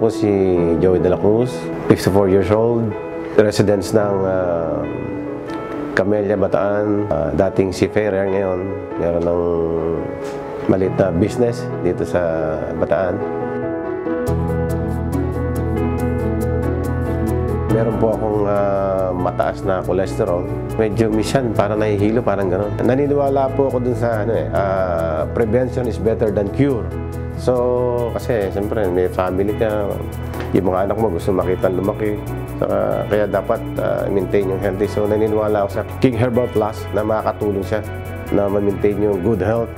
po si Joey De La Cruz, 54 years old, residence ng Camellia, Bataan. Dating seafarer, ngayon meron ng maliit na business dito sa Bataan. Meron po akong mataas na cholesterol. Medyo minsan parang nahihilo, parang gano'n. Naniniwala po ako dun sa prevention is better than cure. So, kasi siyempre may family ka, yung mga anak mo gusto makita lumaki. Kaya dapat maintain yung healthy. So, naniniwala ako sa King Herbal Plus na makakatulong siya na ma-maintain yung good health.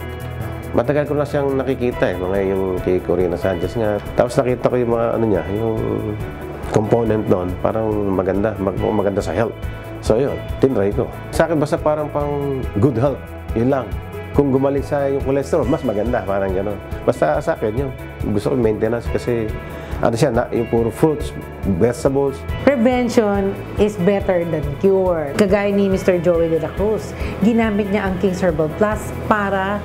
Matagal ko na siyang nakikita mga yung kay Corina Sanchez nga. Tapos nakita ko yung mga niya, yung component doon, parang maganda sa health. So yun, tinry ko. Sa akin basta parang pang good health, yun lang. Kung gumaling sa yung cholesterol, mas maganda, parang gano'n. Basta sa akin yun, gusto ko maintenance kasi yung puro fruits, vegetables. Prevention is better than cure. Kagaya ni Mr. Joey De La Cruz, ginamit niya ang King's Herbal Plus para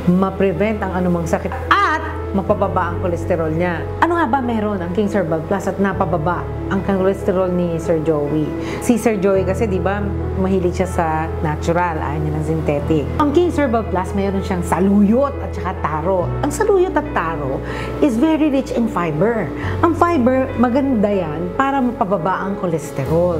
ma-prevent ang anumang sakit at mapababa ang kolesterol niya. Ano nga ba meron ang King's Herbal Plus at napababa ang kolesterol ni Sir Joey? Si Sir Joey kasi, di ba, mahilig siya sa natural, ayaw niya ng synthetic. Ang King's Herbal Plus, meron siyang saluyot at saka taro. Ang saluyot at taro is very rich in fiber. Ang fiber, maganda yan para mapababa ang kolesterol.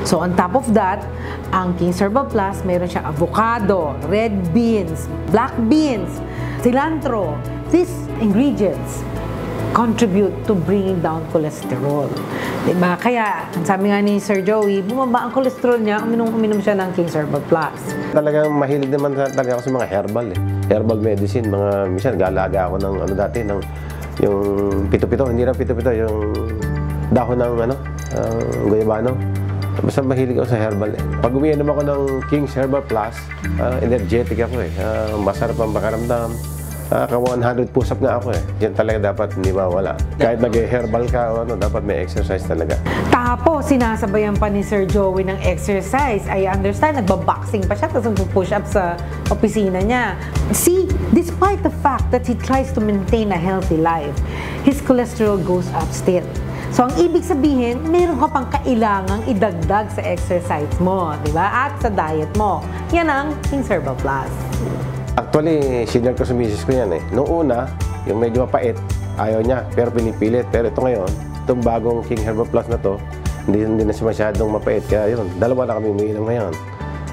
So, on top of that, ang King's Herbal Plus, meron siyang avocado, red beans, black beans, cilantro. These ingredients contribute to bringing down cholesterol. Diba? Kaya, sabi nga ni Sir Joey, bumaba ang cholesterol niya, uminom siya ng King's Herbal Plus. Talagang mahilig naman talaga ako sa mga herbal herbal medicine, minsan galaga ako ng dati, ng yung pito-pito, hindi lang pito-pito, yung dahon ng guyabano. Basta mahilig ako sa herbal Pag umiinom ako ng King's Herbal Plus, energetic ako masarap ang pakaramdam. 100 push-up nga ako Yan talaga dapat hindi mawala. Kahit mag-herbal ka o dapat may exercise talaga. Tapos, sinasabayan pa ni Sir Joey ng exercise. I understand, nagbaboxing pa siya tapos nagpo-push up sa opisina niya. See, despite the fact that he tries to maintain a healthy life, his cholesterol goes up still. So, ang ibig sabihin, meron ka pang kailangang idagdag sa exercise mo, di ba? At sa diet mo. Yan ang King's Herbal Plus. Actually, senior ko sa misis ko yan Noong una, yung medyo mapait, ayaw niya, pero pinipilit. Pero ito ngayon, itong bagong King Herbal Plus na to, hindi na siya masyadong mapait. Kaya yun, dalawa na kami umiinom ngayon.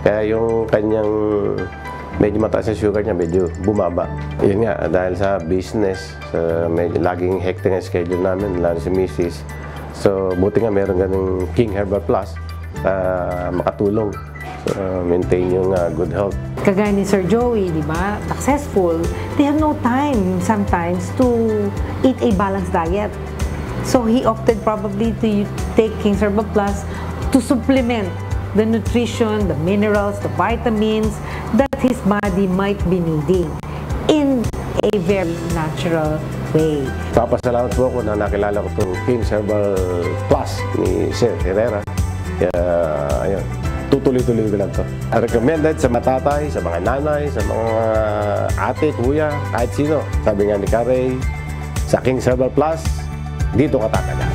Kaya yung kanyang medyo mataas yung sugar niya, medyo bumaba. Yun nga, dahil sa business, medyo laging hectic ang schedule namin, lalo si misis. So, buti nga meron ganung King Herbal Plus, makatulong. Maintain yung good health. Kagaya ni Sir Joey, di ba? Successful. They have no time sometimes to eat a balanced diet. So he opted probably to take King's Herbal Plus to supplement the nutrition, the minerals, the vitamins that his body might be needing in a very natural way. Papasalamat po ako na nakilala ko itong King's Herbal Plus ni Sir Herrera. Kaya, ayun. Tutuloy-tuloy ko lang ito. Recommended sa mga tatay, sa mga nanay, sa mga ate, kuya, kahit sino. Sabi nga ni Carey, sa King's Herbal Plus, dito ka tatala.